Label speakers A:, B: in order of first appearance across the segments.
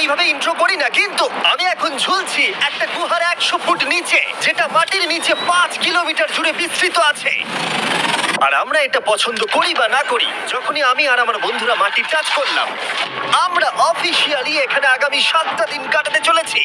A: এইভাবে ইন্ট্রো করি না, কিন্তু আমি এখন ঝুলছি একটা গুহার 100 ফুট নিচে, যেটা মাটির নিচে 5 কিলোমিটার জুড়ে বিস্তৃত আছে। আর আমরা এটা পছন্দ করি বা না করি, যখনই আমি আর আমার বন্ধুরা মাটি টাচ করলাম, আমরা অফিসিয়ালি এখানে আগামী 7টা দিন কাটাতে চলেছি।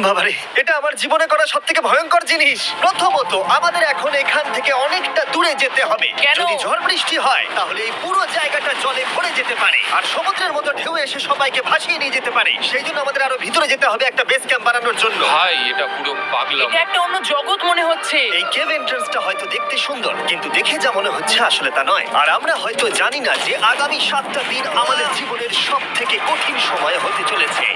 A: বাবারে, এটা আমার জীবনে করা সবথেকে ভয়ঙ্কর জিনিস। প্রথমত, আমাদের এখন এখান থেকে অনেকটা দূরে যেতে হবে।
B: কেন?
A: যদি ঝড় বৃষ্টি হয় তাহলে এই পুরো জায়গাটা জলে ভরে যেতে পারে, আর সমুদ্রের মতো ঢেউ এসে সবাইকে ভাসিয়ে নিয়ে যেতে পারে। সেই জন্য আমাদের আরো ভিতরে যেতে হবে একটা বেস ক্যাম্প বানানোর জন্য।
C: ভাই এটা পুরো পাগলাম।
B: এটা একটা অন্য জগৎ মনে হচ্ছে।
A: এই কেভ এন্ট্রান্সটা হয়তো দেখতে সুন্দর, কিন্তু দেখে যা মনে হচ্ছে আসলে তা নয়। আর আমরা হয়তো জানি না যে আগামী 7টা দিন আমাদের জীবনের সব থেকে কঠিন সময় হতে চলেছে,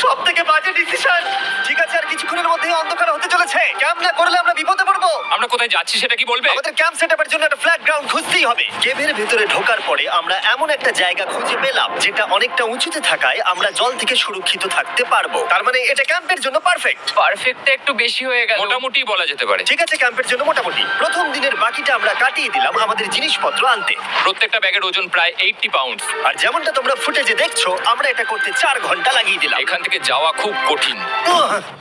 A: সব থেকে বাজে ডিসিশন। ঠিক আছে, আর কিছুক্ষণের মধ্যে অন্ধকার হতে চলেছে। ক্যাম্প না করলে আমরা বিপদে পড়বো।
C: আমরা কোথায় যাচ্ছি সেটা কি বলবে?
A: আমাদের ক্যাম্প সেটআপের জন্য একটা ফ্ল্যাট গ্রাউন্ড খুঁজতেই হবে। কেভের ভেতরে ঢোকার পরে আমরা এমন একটা জায়গা খুঁজে পেলাম যেটা অনেকটা উঁচুতে থাকায় আমরা জল থেকে সুরক্ষিত থাকতে পারবো। তার মানে এটা ক্যাম্পের জন্য পারফেক্ট।
B: পারফেক্টটা একটু বেশি হয়ে গেল।
C: মোটামুটি বলা যেতে পারে।
A: ঠিক আছে, ক্যাম্পের জন্য মোটামুটি। প্রথম দিনের বাকিটা আমরা কাটিয়ে দিলাম আমাদের জিনিসপত্র আনতে।
C: প্রত্যেকটা ব্যাগের ওজন প্রায় 80 পাউন্ড।
A: আর যেমনটা তোমরা ফুটেজে দেখছো, আমরা এটা করতে 4 ঘন্টা লাগিয়ে দিলাম।
C: এখান থেকে যাওয়া খুব কঠিন।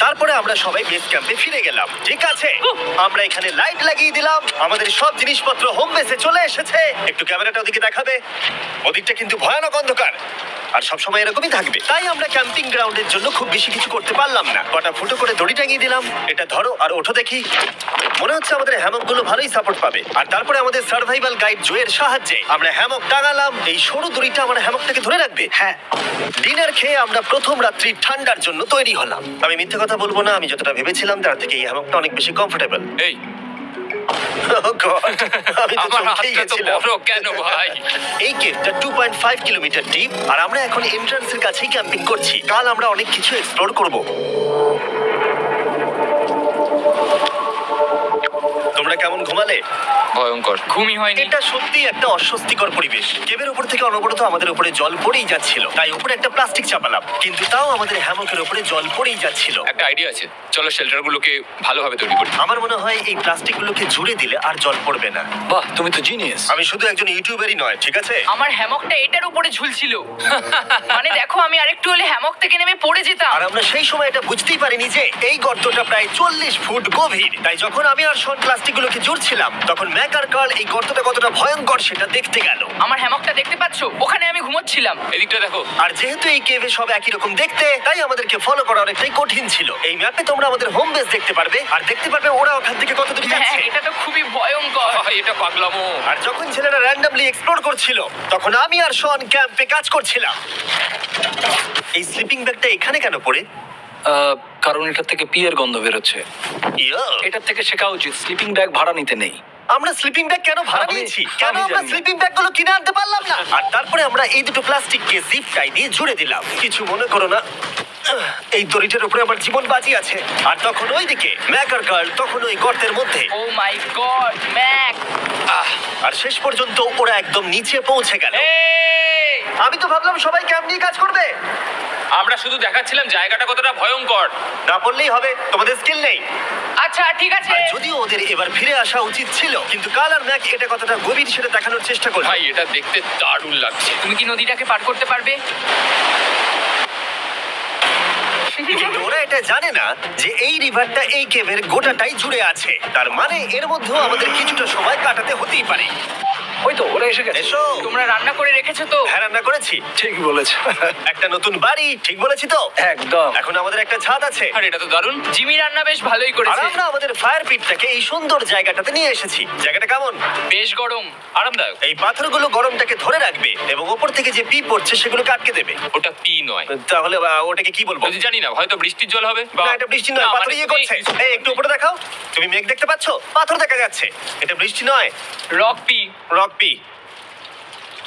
A: তারপরে আমরা সবাই বেস ক্যাম্পে ফিরে গেলাম। ঠিক আছে, আমরা এখানে লাইট লাগিয়ে দিলাম। আমাদের সব জিনিসপত্র হোম বেসে চলে এসেছে। একটু ক্যামেরাটা ওদিকে দেখাবে? ওদিকটা কিন্তু ভয়ানক অন্ধকার, আর সবসময় এরকমই থাকবে। তাই আমরা ক্যাম্পিং গ্রাউন্ডের জন্য খুব বেশি কিছু করতে পারলাম না। কটা ফুটো করে দড়ি টাঙিয়ে দিলাম। এটা ধরো আর ওঠো দেখি। মনে হচ্ছে আমাদের হ্যামক গুলো ভালোই সাপোর্ট পাবে। আর তারপরে আমাদের সার্ভাইভাল গাইড জোয়ের সাহায্যে আমরা হ্যামক টাঙালাম। এই সরু দড়িটা আমার হ্যামকটাকে ধরে রাখবে। হ্যাঁ, ডিনার খেয়ে আমরা প্রথম রাত্রি ঠান্ডার জন্য তৈরি হলাম। আমি মিথ্যে কথা বলবো না, আমি যতটা ভেবেছিলাম তার থেকে এই হ্যামকটা অনেক বেশি কমফোর্টেবল।
C: এই
A: আমি তো
C: আমার
A: চমকেই
C: হাতটা তো
A: গেছিলাম।
C: বড় কেন ভাই?
A: এই কেভটা 2.5 কিলোমিটার ডিপ, আর আমরা এখন এন্ট্রান্সের কাছেই ক্যাম্পিং করছি। কাল আমরা অনেক কিছু এক্সপ্লোর করব। তোমরা কেমন ঘুমালে?
C: ভয়ঙ্কর।
B: ঘুমই হয়নি।
A: এটা সত্যি একটা অস্বস্তিকর পরিবেশ। কেবের উপর থেকে অনবরত আমাদের উপরে জল পড়েই যাচ্ছিল, তাই উপরে একটা প্লাস্টিক চাপালাম, কিন্তু তাও আমাদের হ্যামকের উপরে জল পড়েই যাচ্ছিল।
C: একটা আইডিয়া আছে, চলো শেল্টারগুলোকে ভালোভাবে তৈরি করি।
A: আমার মনে হয় এই প্লাস্টিকগুলোকে জুড়ে দিলে আর জল পড়বে না।
D: বাহ, তুমি তো জিনিয়াস।
A: আমি শুধু একজন ইউটিউবারই নয়, ঠিক আছে?
B: আমার হ্যামকটা এটার উপরে ঝুলছিল। মানে দেখো, আমি আরেকটু হলে হ্যামক থেকে নেমে পড়ে যেতাম।
A: আর আমরা সেই সময় এটা বুঝতেই পারিনি যে এই গর্তটা প্রায় 40 ফুট গভীর। তাই যখন আমি আর শন প্লাস্টিকগুলোকে জুড়ছিলাম, তখন ম্যাক আর কার্ল এই গর্তটা কতটা ভয়ঙ্কর সেটা দেখতে গেল।
B: আমার হ্যামকটা দেখতে পাচ্ছো? ওখানে আমি ঘুমোচ্ছিলাম।
C: এদিকটা দেখো।
A: আর যেহেতু এই কেভে সব একই রকম দেখতে, তাই আমাদেরকে ফলো করা অনেকটাই কঠিন ছিল। এই ম্যাপে তোমরা আমাদের হোম বেস দেখতে পারবে, আর দেখতে পারবে ওরা ওখান থেকে কত দূর
B: হ্যাঁ,
A: যাচ্ছে।
B: এটা তো খুবই ভয়ঙ্কর।
C: ভাই এটা পাগলামো।
A: আর যখন ছেলেরা র্যান্ডমলি এক্সপ্লোর করছিল, তখন আমি আর শন ক্যাম্পে কাজ করছিলাম। এই স্লিপিং ব্যাগটা এখানে কেন পড়ে?
D: কারণ এটার থেকে পিয়ের গন্ধ বেরোচ্ছে।
A: ইয়া,
D: এটার থেকে শেখা উচিত স্লিপিং ব্যাগ ভাড়া নিতে নেই।
A: আমরা স্লিপিং ব্যাগ কেন ভাড়া
D: আমি-
A: নিয়েছি? কেন
D: আমি
A: আমরা
D: জানি না।
A: স্লিপিং ব্যাগ গুলো কিনে আনতে পারলাম না? আর তারপরে আমরা এই দুটো প্লাস্টিককে জিপ টাই দিয়ে জুড়ে দিলাম। কিছু মনে করো না, এই দড়িটার উপরে আমার জীবন বাজি আছে। আর তখন ওইদিকে ম্যাকার গার্ল তখন ওই গর্তের মধ্যে।
B: ও মাই গড, ম্যাক!
A: আর শেষ পর্যন্ত ওরা একদম নিচে পৌঁছে গেল।
B: এই!
A: আমি তো ভাবলাম সবাই ক্যাম্প নিয়ে কাজ করবে।
C: আমরা শুধু দেখাচ্ছিলাম জায়গাটা কতটা ভয়ঙ্কর।
A: না বললেই হবে, তোমাদের স্কিল নেই।
B: আচ্ছা, ঠিক আছে।
A: আর যদিও ওদের এবার ফিরে আসা উচিত ছিল, কিন্তু কাল আর ম্যাক এটা কতটা গভীর সেটা দেখানোর চেষ্টা করলো।
C: ভাই এটা দেখতে দারুণ লাগছে।
B: তুমি কি নদীটাকে পার করতে পারবে?
A: কিন্তু ওরা এটা জানে না যে এই রিভারটা এই কেভের গোটাটাই জুড়ে আছে। তার মানে এর মধ্যেও আমাদের কিছুটা সময় কাটাতে হতেই পারে।
D: ওই তো ওরা এসে গেছে।
A: এসো।
B: তোমরা রান্না করে রেখেছো তো?
A: হ্যাঁ, রান্না করেছি।
D: ঠিক বলেছে।
A: একটা নতুন বাড়ি, ঠিক বলেছি তো?
D: একদম।
A: এখন আমাদের একটা ছাদ আছে।
C: আর এটা তো দারুণ।
B: জিমি রান্না বেশ ভালোই
A: আর
B: করেছে।
A: আমরা আমাদের ফায়ার পিটটাকে এই সুন্দর জায়গাটাতে নিয়ে এসেছি। জায়গাটা কেমন?
B: বেশ গরম।
C: আরামদায়ক।
A: এই পাথরগুলো গরমটাকে ধরে রাখবে এবং ওপর থেকে যে পি পড়ছে সেগুলোকে আটকে দেবে।
C: ওটা পি নয়।
A: তাহলে ওটাকে কি বলবো?
C: যদি জানি না, হয়তো বৃষ্টির জল হবে।
A: না, এটা বৃষ্টি নয়, পাথর ইয়ে করছে। এই একটু উপরে দেখাও। তুমি মেঘ দেখতে পাচ্ছো? পাথর দেখা যাচ্ছে। এটা বৃষ্টি নয়,
B: রক পি।
A: Rock P.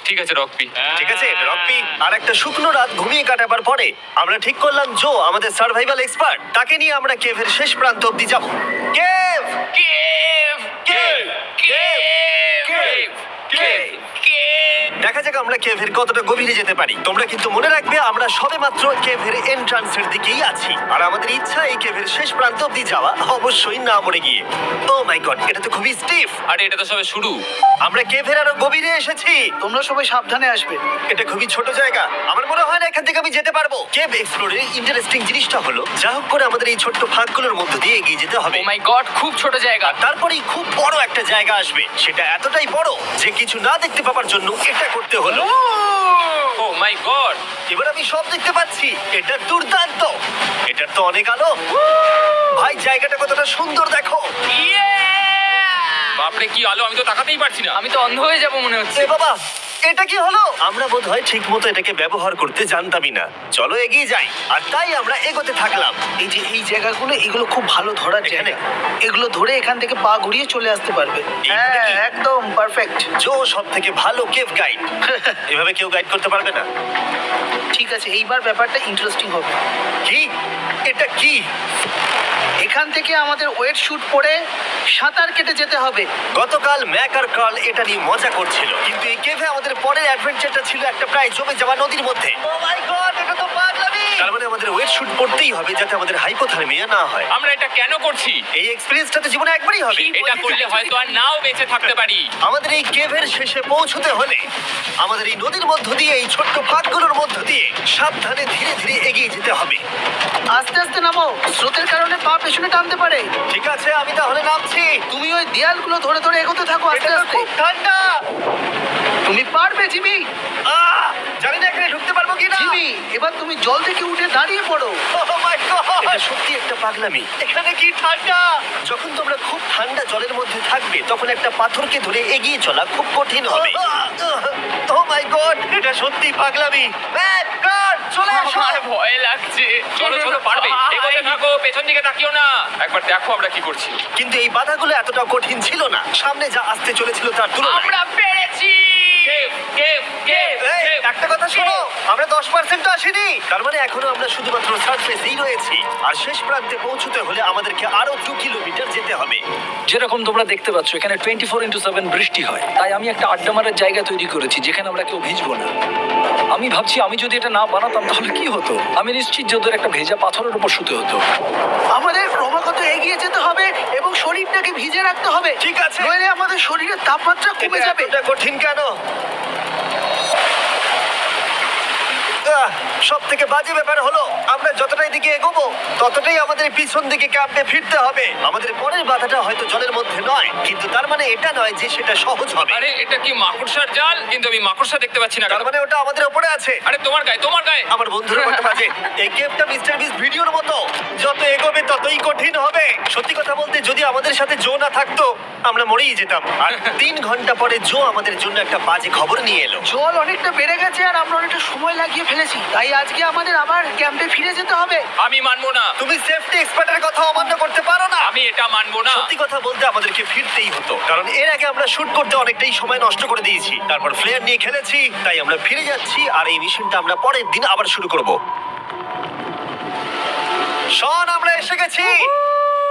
C: ঠিক আছে, রক পি।
A: ঠিক আছে, এটা রক পি। আর একটা শুকনো রাত ঘুমিয়ে কাটাবার পরে আমরা ঠিক করলাম জো আমাদের সার্ভাইভাল এক্সপার্ট, তাকে নিয়ে আমরা কেভের শেষ প্রান্ত অব্দি যাব। Cave,
B: cave!
A: Cave,
B: cave!
A: Cave,
B: cave! Cave!
A: দেখা যাক আমরা কেভের কতটা গভীরে যেতে পারি। তোমরা কিন্তু মনে রাখবে আমরা সবেমাত্র কেভের এন্ট্রান্সের দিকেই আছি, আর আমাদের ইচ্ছা এই কেভের শেষ প্রান্ত অব্দি যাওয়া, অবশ্যই না মরে গিয়ে। ও মাই গড, এটা তো খুবই স্টিফ।
C: আরে এটা তো সবে শুরু।
A: আমরা কেভের আরো গভীরে এসেছি।
E: তোমরা সবাই সাবধানে আসবে।
A: এটা খুবই ছোট জায়গা, আমার মনে হয় না এখান থেকে আমি যেতে পারবো। কেভ এক্সপ্লোরের ইন্টারেস্টিং জিনিসটা হলো যা হোক করে আমাদের এই ছোট্ট ফাঁকগুলোর মধ্য দিয়ে এগিয়ে যেতে হবে।
B: ও মাই গড, খুব ছোট জায়গা।
A: তারপরেই খুব বড় একটা জায়গা আসবে, সেটা এতটাই বড় যে কিছু না দেখতে পাওয়ার জন্য এটা করতে হলো।
C: ও মাই গড।
A: এবার আমি সব দেখতে পাচ্ছি, এটা দুর্দান্ত। এটার তো অনেক আলো। ভাই জায়গাটা কতটা সুন্দর দেখো।
C: বাপরে কি আলো, আমি তো তাকাতেই পারছি না।
B: আমি তো অন্ধ হয়ে যাব মনে হচ্ছে।
A: এ বাবা, এটা কি হলো? আমরা বোধহয় ঠিক মতো এটাকে ব্যবহার করতে জানতামই না। চলো এগিয়ে যাই। আর তাই আমরা এগোতে থাকলাম।
E: এই যে এই জায়গাগুলো, এগুলো খুব ভালো ধরার
A: এখানে?
E: জায়গা। এগুলো ধরে এখান থেকে পা ঘুরিয়ে চলে আসতে পারবে।
A: এইভাবে কি?
E: একদম পারফেক্ট।
A: জো সব থেকে ভালো কেভ গাইড। এভাবে কেউ গাইড করতে পারবে না।
E: ঠিক আছে, এইবার ব্যাপারটা ইন্টারেস্টিং হবে।
A: কি? এটা কি?
E: এখান থেকে আমাদের ওয়েট শুট পরে সাঁতার কেটে যেতে হবে।
A: গতকাল ম্যাক আর কার্ল এটা নিয়ে মজা করছিল, কিন্তু এই কেভে আমাদের পরের অ্যাডভেঞ্চারটা ছিল একটা প্রায় জমে যাওয়া নদীর মধ্যে। ও মাই গড, এটা তো পাগলামি! তার মানে আমাদের ওয়েট শুট পড়তেই হবে যাতে আমাদের হাইপোথার্মিয়া না হয়।
C: আমরা এটা কেন করছি?
A: এই এক্সপেরিয়েন্সটা তো জীবনে একবারই হবে।
C: এটা করলে হয়তো আর নাও বেঁচে থাকতে পারি।
A: আমাদের এই কেভের শেষে পৌঁছতে হলে আমাদের এই নদীর মধ্য দিয়ে, এই ছোট্ট ফাঁকগুলোর মধ্য দিয়ে সাবধানে ধীরে ধীরে এগিয়ে যেতে হবে।
E: আস্তে আস্তে নামো, স্রোতের কারণে পা পেছনে টানতে পারে।
A: ঠিক আছে, আমি তাহলে নামছি।
E: তুমি ওই দেয়ালগুলো ধরে ধরে এগোতে থাকো আস্তে
A: এটা তো
E: আস্তে।
A: খুব ঠান্ডা।
E: তুমি পারবে জিমি।
A: জানি না এখানে ঢুকতে পারবো কিনা।
E: জিমি, এবার তুমি জল থেকে উঠে দাঁড়িয়ে পড়ো।
A: Oh my God! এটা সত্যি একটা পাগলামি। এখানে কি ঠান্ডা! যখন তোমরা খুব ঠান্ডা জলের মধ্যে থাকবে তখন একটা পাথরকে ধরে এগিয়ে চলা খুব কঠিন হবে। Oh my God! এটা সত্যি পাগলামি। ম্যাক, কার্ল, চলে আসো।
B: আমার ভয় লাগছে।
C: চলো চলো, পারবে। এগোতে থাকো, পেছন দিকে তাকিও না। একবার দেখো আমরা কি করছি।
A: কিন্তু এই বাধাগুলো এতটা কঠিন ছিল না সামনে যা আসতে চলেছিল তার তুলনায়।
B: আমরা পেরেছি।
C: কেভ কেভ কেভ
A: এই,
C: কেভ।
A: একটা কথা শোনো, আমরা 10% আসিনি। তার মানে এখনো আমরা শুধুমাত্র সার্ফেসেই রয়েছি, আর শেষ প্রান্তে পৌঁছতে হলে আমাদেরকে আরো 2 কিলোমিটার যেতে হবে।
D: যেরকম তোমরা দেখতে পাচ্ছ এখানে 24/7 বৃষ্টি হয়, তাই আমি একটা আড্ডা মারার জায়গা তৈরি করেছি যেখানে আমরা কেউ ভিজবো না। আমি ভাবছি আমি যদি এটা না বানাতাম তাহলে কি হতো। আমি নিশ্চিত যে ওদের একটা ভেজা পাথরের উপর শুতে হতো।
E: আমাদের ক্রমাগত এগিয়ে যেতে হবে এবং শরীরটাকে ভিজে রাখতে হবে।
A: ঠিক আছে।
E: নইলে আমাদের শরীরের তাপমাত্রা কমে যাবে।
A: এটা কঠিন কেন? সব থেকে বাজে ব্যাপার হলো আমরা যতটাই দিকে এগোবো ততটাই আমাদের পিছন দিকে ক্যাম্পে ফিরতে হবে। আমাদের পরের বাধাটা হয়তো জলের মধ্যে নয়, কিন্তু তার মানে এটা নয় যে সেটা সহজ হবে।
C: আরে এটা কি মাকড়সার জাল? কিন্তু আমি মাকড়সা দেখতে পাচ্ছি না।
A: তার মানে ওটা আমাদের উপরে আছে।
C: আরে তোমার গায়ে, তোমার গায়ে।
A: আমার বন্ধুরা বলতে বাজে, এই গেমটা মিস্টার বিস ভিডিওর মতো, যত এগোবে ততই কঠিন হবে। সত্যি কথা বলতে যদি আমাদের সাথে জো না থাকতো আমরা মরেই যেতাম। আর 3 ঘন্টা পরে জো আমাদের জন্য একটা বাজে খবর নিয়ে এলো।
E: জল অনেকটা বেড়ে গেছে আর আমরা অনেকটা সময় লাগিয়ে ফেলেছি, তাই আজকে আমাদের আবার ক্যাম্পে ফিরে যেতে হবে।
C: আমি মানবো না।
A: তুমি সেফটি এক্সপার্টের কথা অমান্য করতে পারো না।
C: আমি এটা মানবো না।
A: সত্যি কথা বলতে আমাদেরকে ফিরতেই হতো, কারণ এর আগে আমরা শুট করতে অনেকটাই সময় নষ্ট করে দিয়েছি, তারপর ফ্লেয়ার নিয়ে খেলেছি, তাই আমরা ফিরে যাচ্ছি আর এই মিশনটা আমরা পরের দিন আবার শুরু করব। শন, আমরা এসে গেছি।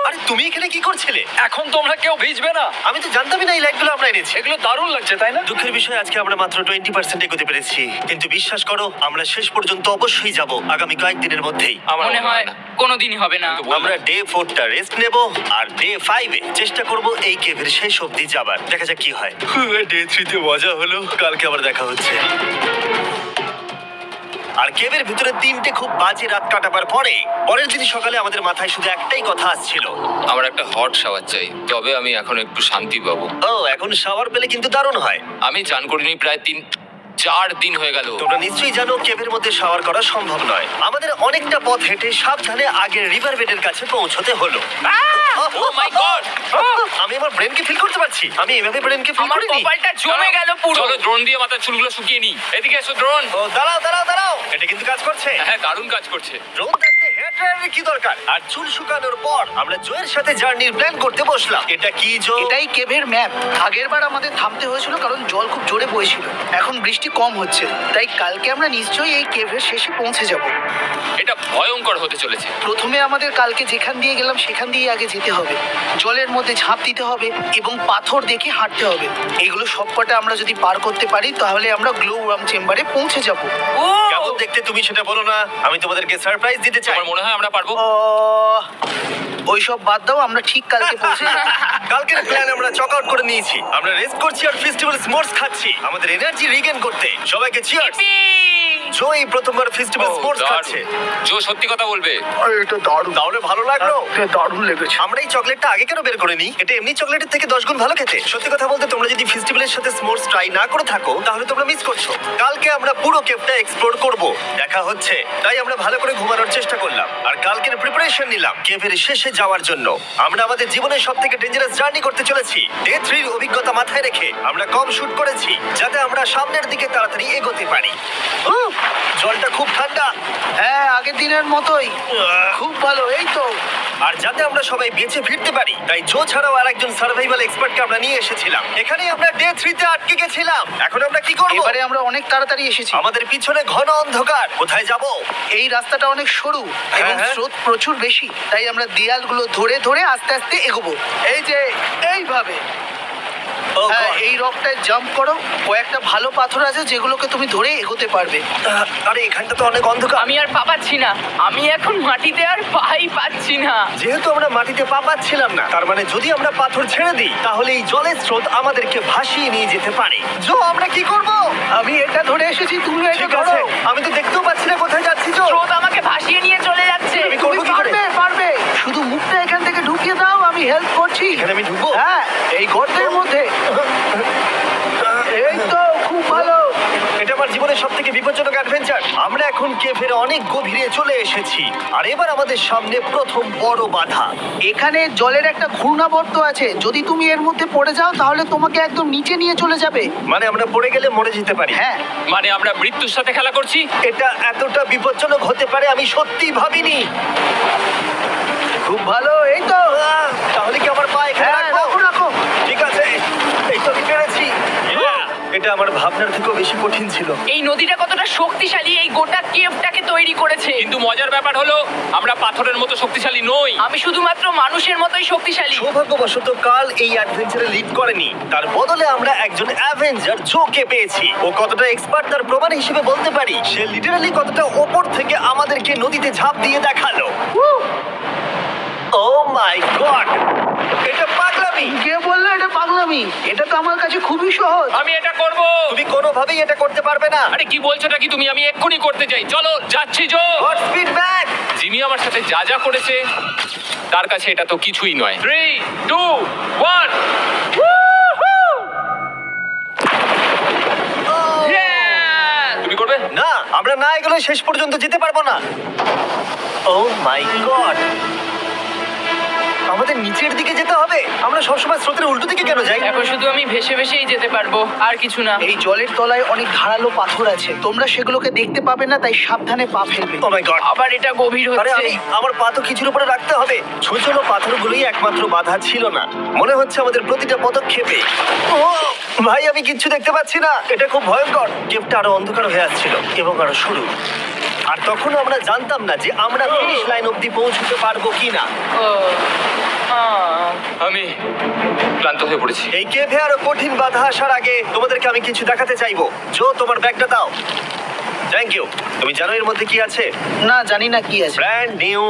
A: আরে তুমি এখানে কি করছিলে?
D: এখন তোমরা কেউ ভিজবে না।
A: আমি তো জানতামই না এই লাইটগুলো আমরা এনেছি।
D: এগুলো দারুণ লাগছে তাই না?
A: দুঃখের বিষয় আজকে আমরা মাত্র 20% এগোতে পেরেছি, কিন্তু বিশ্বাস করো আমরা শেষ পর্যন্ত অবশ্যই যাব আগামী কয়েকদিনের মধ্যেই।
C: আমার
B: মনে হয় কোনোদিনই হবে না।
A: আমরা ডে 4টা রেস্ট নেব আর ডে 5-এ চেষ্টা করব এই কেভের শেষ অবধি যাবার। দেখা যাক কি হয়। ডে 3-তে মজা হলো, কালকে আবার দেখা হচ্ছে। আর কেভের ভিতরে 3টে খুব বাজে রাত কাটাবার পরে পরের দিন সকালে আমাদের মাথায় শুধু একটাই কথা আসছিল,
C: আমার একটা হট শাওয়ার চাই, তবে আমি এখন একটু শান্তি পাবো।
A: ও এখন শাওয়ার পেলে কিন্তু দারুণ হয়।
C: আমি চান করিনি প্রায় 3-4 দিন হয়ে গেল।
A: তোমরা নিশ্চয়ই জানো কেভের মধ্যে শাওয়ার করা সম্ভব নয়। আমাদের অনেকটা পথ হেঁটে সাবধানে আগের রিভার বেডের কাছে পৌঁছতে হলো।
C: Oh my God!
A: আমি আমার ব্রেনকে ফিল করতে পারছি। আমি এভাবে ব্রেনকে ফিল
B: আমার
A: করিনি।
B: কপালটা জমে গেল পুরো।
C: চলো ড্রোন দিয়ে মাথার চুলগুলো শুকিয়ে নি। এদিকে এসো ড্রোন।
A: ও দাঁড়াও দাঁড়াও দাঁড়াও, এটা কিন্তু কাজ করছে।
C: হ্যাঁ দারুণ কাজ করছে।
A: ড্রোন থাকতে হেয়ার ড্রায়ারের কি দরকার? আর চুল শুকানোর পর আমরা জোয়ের সাথে জার্নির প্ল্যান করতে বসলাম। এটা কি জো?
E: এটাই কেভের ম্যাপ। আগের বার আমাদের থামতে হয়েছিল কারণ জল খুব জোরে বইছিল। এখন বৃষ্টি কম হচ্ছে, তাই কালকে আমরা নিশ্চয়ই এই কেভের শেষে পৌঁছে যাব।
C: এটা ভয়ঙ্কর হতে চলেছে।
E: প্রথমে আমাদের কালকে যেখান দিয়ে গেলাম সেখান দিয়ে আগে যেতে হবে। জলের মধ্যে ঝাঁপ দিতে হবে এবং পাথর দেখে হাঁটতে হবে। এগুলো সবকটা আমরা যদি পার করতে পারি তাহলে আমরা গ্লো ওয়ার্ম চেম্বারে পৌঁছে যাব।
A: কেমন দেখতে তুমি সেটা বলো না, আমি তোমাদেরকে সারপ্রাইজ দিতে চাই।
C: আমার মনে হয় আমরা পারবো।
E: ওইসব বাদ দাও, আমরা ঠিক কালকে পৌঁছে যাব।
A: কালকের প্ল্যান আমরা চক আউট করে নিয়েছি। আমরা রেস্ট করছি আর ফেস্টিভ্যাল স্মোর্টস খাচ্ছি আমাদের এনার্জি রিগেন করতে। সবাইকে চিয়ার্স। জো এই প্রথমবার ফেস্টিভ্যাল স্মোর্টস খাচ্ছে।
C: জো সত্যি কথা বলবে।
E: এটা দারুণ,
A: তাহলে ভালো লাগলো?
E: দারুণ লেগেছে।
A: আমরা এই চকলেটটা আগে কেন বের করে নিই? এটা এমনি চকলেটের থেকে 10 গুণ ভালো খেতে। সত্যি কথা বলতে তোমরা যদি ফেস্টিভ্যালের সাথে স্মোর্টস ট্রাই না করে থাকো তাহলে তোমরা মিস করছো। কালকে আমরা পুরো কেভটা এক্সপ্লোর করব, দেখা হচ্ছে। তাই আমরা ভালো করে ঘুমানোর চেষ্টা করলাম আর কালকের প্রিপারেশন নিলাম কেভের শেষে যাওয়ার জন্য। আমরা আমাদের জীবনের সবথেকে ডেঞ্জারাস জার্নি করতে চলেছি। ডে 3 এর অভিজ্ঞতা মাথায় রেখে আমরা কম শুট করেছি যাতে আমরা সামনের দিকে তাড়াতাড়ি এগোতে পারি। উফ, জলটা খুব ঠান্ডা।
E: হ্যাঁ, আগের দিনের মতোই। খুব ভালো, এই তো।
A: আর যাতে আমরা সবাই বেঁচে ফিরতে পারি তাই জো ছাড়াও আরেকজন সার্ভাইভাল এক্সপার্টকে আমরা নিয়ে এসেছিলাম। এখানে আমরা ডে 3 তে আটকে গেছিলাম। এখন আমরা কি করব?
E: এবারে আমরা অনেক তাড়াতাড়ি এসেছি।
A: আমাদের পিছনে ঘন অন্ধকার। কোথায় যাব?
E: এই রাস্তাটা অনেক সরু এবং
A: হ্যাঁ।
E: স্রোত প্রচুর বেশি, তাই আমরা দেয়ালগুলো ধরে ধরে আস্তে আস্তে এগোবো। এই যে এইভাবে।
A: Oh
E: হ্যাঁ,
A: God!
E: এই রকটায় জাম্প করো। কয়েকটা ভালো পাথর আছে যেগুলোকে তুমি ধরে এগোতে পারবে।
A: আরে এখানটা তো অনেক অন্ধকার।
B: আমি আর পা পাচ্ছি না। আমি এখন মাটিতে আর পাই পাচ্ছি না।
A: যেহেতু আমরা মাটিতে পা পাচ্ছিলাম না, তার মানে যদি আমরা পাথর ছেড়ে দিই তাহলে এই জলের স্রোত আমাদেরকে ভাসিয়ে নিয়ে যেতে পারে। জো, আমরা কি করব?
E: আমি এটা ধরে এসেছি, তুমি এটা
A: ঠিক
E: ধরো।
A: আছে, আমি তো দেখতেও পাচ্ছি না কোথায় যাচ্ছি। জো,
B: স্রোত আমাকে ভাসিয়ে নিয়ে চলে যাচ্ছে।
A: আমি
E: তুমি
A: করবো কি করে?
E: পারবে, পারবে। শুধু মুখটা এখান থেকে ঢুকিয়ে দাও, আমি হেল্প করছি।
A: এখানে আমি ঢুকবো?
E: হ্যাঁ, এই গর্তের মধ্যে। এই তো, খুব ভালো।
A: এটা আমার জীবনের সবথেকে বিপজ্জনক অ্যাডভেঞ্চার। আমরা এখন কেভের অনেক গভীরে চলে এসেছি আর এবার আমাদের সামনে প্রথম বড় বাধা।
E: এখানে জলের একটা ঘূর্ণাবর্ত আছে, যদি তুমি এর মধ্যে পড়ে যাও তাহলে তোমাকে একদম নিচে নিয়ে চলে যাবে।
A: মানে আমরা পড়ে গেলে মরে যেতে পারি।
E: হ্যাঁ,
C: মানে আমরা মৃত্যুর সাথে খেলা করছি।
A: এটা এতটা বিপজ্জনক হতে পারে আমি সত্যিই ভাবিনি।
E: খুব ভালো। এই তো।
A: তাহলে কি আমার পা এখানে
E: হ্যাঁ,
A: রাখবো?
E: রাখো রাখো।
A: ঠিক আছে, এই তো আমি পেরেছি। এটা আমার ভাবনার থেকেও বেশি কঠিন ছিল।
B: এই নদীটা কতটা শক্তিশালী এই গোটা কেভটাকে তৈরি করেছে।
C: কিন্তু মজার ব্যাপার হলো আমরা পাথরের মতো শক্তিশালী নই।
B: আমি শুধুমাত্র মানুষের মতোই শক্তিশালী।
A: সৌভাগ্যবশত কাল এই অ্যাডভেঞ্চারে লিড করেনি, তার বদলে আমরা একজন অ্যাভেঞ্জার জোকে পেয়েছি। ও কতটা এক্সপার্ট তার প্রমাণ হিসেবে বলতে পারি। সে লিটারালি কতটা ওপর থেকে আমাদেরকে নদীতে ঝাঁপ দিয়ে দেখালো। ও মাই গড, এটা পাগলামি।
E: কে বললো এটা পাগলামি? এটা তো আমার কাছে খুবই সহজ।
C: আমি এটা করব।
A: তুমি কোনোভাবেই এটা করতে পারবে না।
C: আরে কি বলছোটা কি তুমি? আমি এক্ষুনি করতে চাই। চলো যাচ্ছি Joe.
A: God speed back.
C: Jimmy আমার সাথে যা যা করেছে তার কাছে এটা তো কিছুই নয়। 3, 2, 1। তুমি করবে?
A: না, আমরা না এগুলো শেষ পর্যন্ত যেতে পারবো না। ও মাই গড, আমাদের নিচের দিকে যেতে হবে। আমরা সবসময় স্রোতের উল্টো দিকে কেন যাই?
B: এখন শুধু আমি ভেসে ভেসেই যেতে পারবো, আর কিছু না।
E: এই জলের তলায় অনেক ধারালো পাথর আছে, তোমরা সেগুলোকে দেখতে পাবে না, তাই সাবধানে পা ফেলবে।
A: ও মাই গড,
B: আবার এটা গভীর
A: আরে
B: হচ্ছে।
A: আমার পা তো কিছুর উপরে রাখতে হবে। ছোট পাথরগুলোই একমাত্র বাধা ছিল না, মনে হচ্ছে আমাদের প্রতিটা পদক্ষেপে। ও ভাই, আমি কিচ্ছু দেখতে পাচ্ছি না। এটা খুব ভয়ঙ্কর। কেভটা আরো অন্ধকার হয়ে আসছিল এবং আরো সরু। আর তখন আমরা জানতাম না যে আমরা ফিনিশ লাইন অবধি পৌঁছতে পারবো কিনা।
B: ও, আহ।
C: আমি ক্লান্ত হয়ে পড়েছি।
A: এই কেভে আরো কঠিন বাধা আসার আগে তোমাদেরকে আমি কিছু দেখাতে চাইবো। জো, তোমার ব্যাগটা দাও। Thank you. তুমি জানো এর মধ্যে কি আছে?
E: না, জানি না কি আছে।
A: Brand new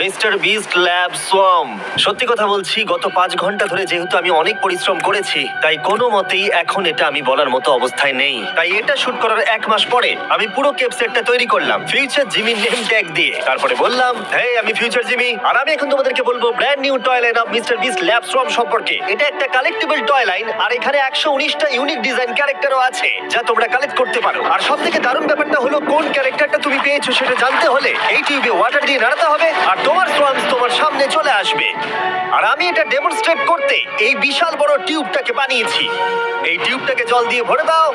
A: mister beast lab swamp. সত্যি কথা বলছি, গত 5 ঘন্টা ধরে যেহেতু আমি অনেক পরিশ্রম করেছি, তাই কোনো মতেই এখন এটা আমি বলার মতো অবস্থায় নেই। তাই এটা শুট করার 1 মাস পরে আমি পুরো কেপ সেটটা তৈরি করলাম ফিউচার জিমি নেম ট্যাগ দিয়ে। তারপরে বললাম, হ্যাঁ আমি ফিউচার জিমি, আর আমি এখন তোমাদেরকে বলবো brand new toy line of mister beast lab swamp সম্পর্কে। এটা একটা কালেক্টিবল টয় লাইন, আর এখানে 119টা ইউনিক ডিজাইন ক্যারেক্টারও আছে যা তোমরা কালেক্ট করতে পারো। আর সবথেকে দারুণ ব্যাপারটা ব্যাপারটা হলো কোন ক্যারেক্টারটা তুমি পেয়েছো সেটা জানতে হলে এই টিউবে ওয়াটার দিয়ে নাড়াতে হবে আর তোমার সোয়ামস তোমার সামনে চলে আসবে। আর আমি এটা ডেমনস্ট্রেট করতে এই বিশাল বড় টিউবটাকে বানিয়েছি। এই টিউবটাকে জল দিয়ে ভরে দাও।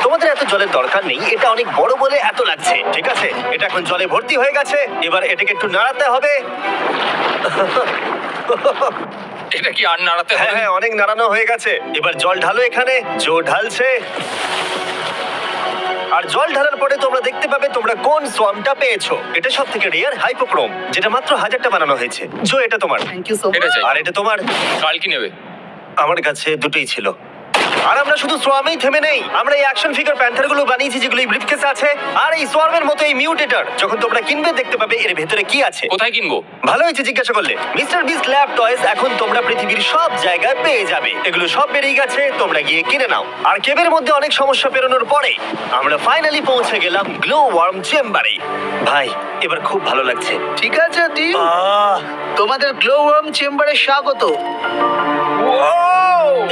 A: তোমাদের এত জলের দরকার নেই, এটা অনেক বড় বলে এত লাগছে। ঠিক আছে, এটা এখন জলে ভর্তি হয়ে গেছে। এবার এটাকে একটু নাড়াতে হবে।
C: এটা কি আর নাড়াতে
A: হ্যাঁ
C: হবে?
A: হ্যাঁ, অনেক নাড়ানো হয়ে গেছে। এবার জল ঢালো এখানে। জো ঢালছে। আর জল ঢালার পরে তোমরা দেখতে পাবে তোমরা কোন সোয়ামটা পেয়েছো। এটা সব থেকে রেয়ার হাইপোক্রোম, যেটা মাত্র 1000টা বানানো হয়েছে। জো এটা তোমার,
E: থ্যাংক ইউ সো
C: এটা চাই।
A: আর এটা তোমার।
C: কাল কি নেবে?
A: আমার কাছে দুটোই ছিল। আর আমরা শুধু সোয়ামেই থেমে নেই, আমরা এই অ্যাকশন ফিগার প্যান্থার গুলো বানিয়েছি যেগুলো এই ব্রিফকেসে আছে। আর এই সোয়ামের মতো এই মিউটেটর যখন তোমরা কিনবে দেখতে পাবে এর ভেতরে কি আছে।
C: কোথায় কিনবো?
A: ভালো হয়েছে জিজ্ঞাসা করলে। মিস্টার বিস্ট ল্যাব টয়েস এখন তোমরা পৃথিবীর সব জায়গায় পেয়ে যাবে। এগুলো সব বেরিয়ে গেছে, তোমরা গিয়ে কিনে নাও। আর কেবের মধ্যে অনেক সমস্যা পেরোনোর পরে আমরা ফাইনালি পৌঁছে গেলাম গ্লো ওয়ার্ম চেম্বারে। ভাই এবার খুব ভালো লাগছে।
E: ঠিক আছে টিম,
A: আহ,
E: তোমাদের গ্লো ওয়ার্ম চেম্বারে স্বাগত।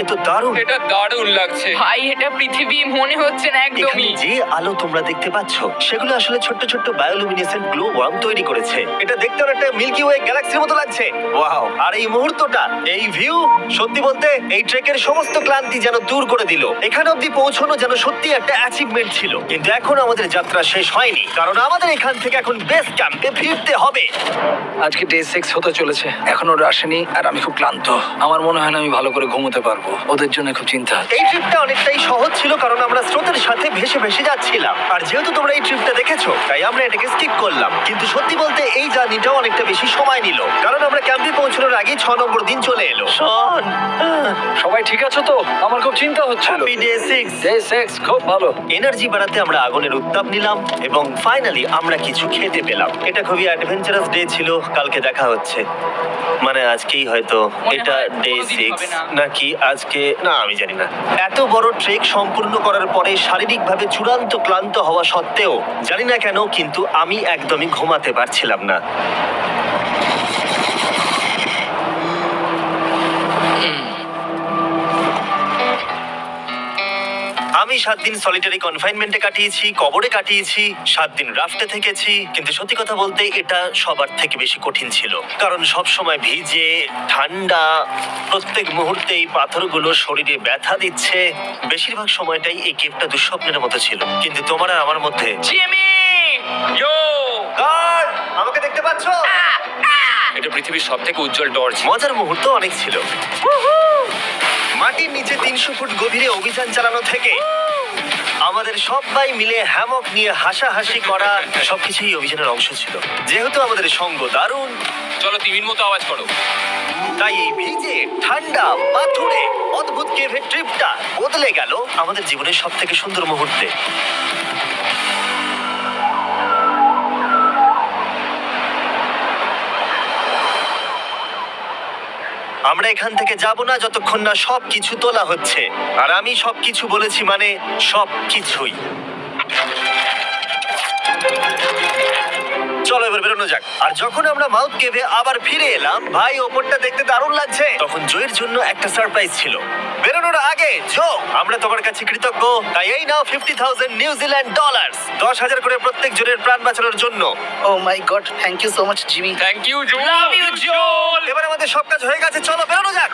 A: এ তো দারুণ।
C: এটা দারুণ লাগছে।
B: ভাই এটা পৃথিবী মনে হচ্ছে না
A: এখানে
B: একদমই।
A: যে আলো তোমরা দেখতে পাচ্ছ সেগুলো আসলে ছোট্ট ছোট্ট বায়োলুমিনেসেন্ট গ্লো ওয়ার্ম তৈরি করেছে। এটা দেখতে অনেকটা মিল্কি ওয়ে গ্যালাক্সির মতো লাগছে। ওয়াও! আর এই মুহূর্তটা, এই ভিউ, সত্যি বলতে এই ট্রেকের সমস্ত ক্লান্তি যেন দূর করে দিল। এখানে অবধি পৌঁছানো যেন সত্যি একটা অ্যাচিভমেন্ট ছিল। কিন্তু এখন আমাদের যাত্রা শেষ হয়নি, কারণ আমাদের এখান থেকে এখন বেস ক্যাম্পে ফিরতে হবে।
D: আজকে ডে 6 হতে চলেছে, এখনো ওরা আসেনি আর আমি খুব ক্লান্ত। আমার মনে হয় না আমি ভালো করে ঘুমোতে পারবো। ওদের জন্য খুব চিন্তা হচ্ছে।
A: এই ট্রিপটা অনেকটাই সহজ ছিল কারণ আমরা স্রোতের সাথে ভেসে ভেসে যাচ্ছিলাম। আর যেহেতু তোমরা এই ট্রিপটা দেখেছো তাই আমরা এটাকে স্কিপ করলাম। কিন্তু সত্যি বলতে এই জার্নিটাও অনেকটা বেশি সময় নিল, কারণ আমরা ক্যাম্পে পৌঁছানোর আগেই 6 নম্বর দিন চলে এলো। শন,
D: সবাই ঠিক আছে তো? আমার খুব চিন্তা হচ্ছিল।
A: Happy day 6।
D: ডে 6 খুব ভালো।
A: এনার্জি বাড়াতে আমরা আগুনের উত্তাপ নিলাম এবং ফাইনালি আমরা কিছু খেতে পেলাম। এটা খুবই অ্যাডভেঞ্চারাস ডে ছিল। কালকে দেখা হচ্ছে, মানে আজকেই হয়তো।
B: মনে
A: এটা
B: হয়
A: ডে
B: কোনোদিন
A: 6
B: হবে না।
A: নাকি আজকে, না আমি জানি না। এত বড় ট্রেক সম্পূর্ণ করার পরে শারীরিকভাবে চূড়ান্ত ক্লান্ত হওয়া সত্ত্বেও জানি না কেন কিন্তু আমি একদমই ঘুমাতে পারছিলাম না। আমি 7 দিন সলিটারি কনফাইনমেন্টে কাটিয়েছি, কবরে কাটিয়েছি, 7 দিন রাফটে থেকেছি। কিন্তু সত্যি কথা বলতে এটা সবার থেকে বেশি কঠিন ছিল, কারণ সব সময় ভিজে, ঠান্ডা, প্রত্যেক মুহূর্তে এই পাথরগুলো শরীরে ব্যথা দিচ্ছে। বেশিরভাগ সময়টাই এই কেভটা দুঃস্বপ্নের মতো ছিল। কিন্তু তোমার আর আমার মধ্যে
B: জিমি!
C: ইয়ো!
A: গার্ড, আমাকে দেখতে পাচ্ছো?
C: এটা পৃথিবীর সবথেকে উজ্জ্বল টর্চ।
A: মজার মুহূর্ত অনেক ছিল। মাটির নিচে 300 ফুট গভীরে অভিযান চালানো থেকে আমাদের সবাই মিলে হ্যামক নিয়ে হাসাহাসি করা সবকিছুই অভিযানের অংশ ছিল। যেহেতু আমাদের সঙ্গ দারুণ,
C: চলো তিমির মতো আওয়াজ করো।
A: তাই এই ভিজে, ঠান্ডা, পাথুরে অদ্ভুত কেভের ট্রিপটা বদলে গেল আমাদের জীবনের সব থেকে সুন্দর মুহূর্তে। আমরা এখান থেকে যাব না যতক্ষণ না সবকিছু তোলা হচ্ছে। আর আমি সবকিছু বলেছি মানে সবকিছুই। চলো এবার বেরোনো যাক। আর যখন আমরা মাউথ কেভে আবার ফিরে এলাম, ভাই ওপরটা দেখতে দারুণ লাগছে। তখন জোয়ের জন্য একটা সারপ্রাইজ ছিল। বেরোনোর আগে জো, আমরা তোমার কাছে কৃতজ্ঞ। তাই এই নাও $50,000 নিউজিল্যান্ড ডলার, 10,000 করে প্রত্যেক জনের প্রাণ বাঁচানোর জন্য।
E: Oh my god, thank you so much Jimmy.
C: Thank you Joe.
B: Love you, Joel!
A: এবার আমাদের সব কাজ হয়ে গেছে, চলো বেরোনো যাক।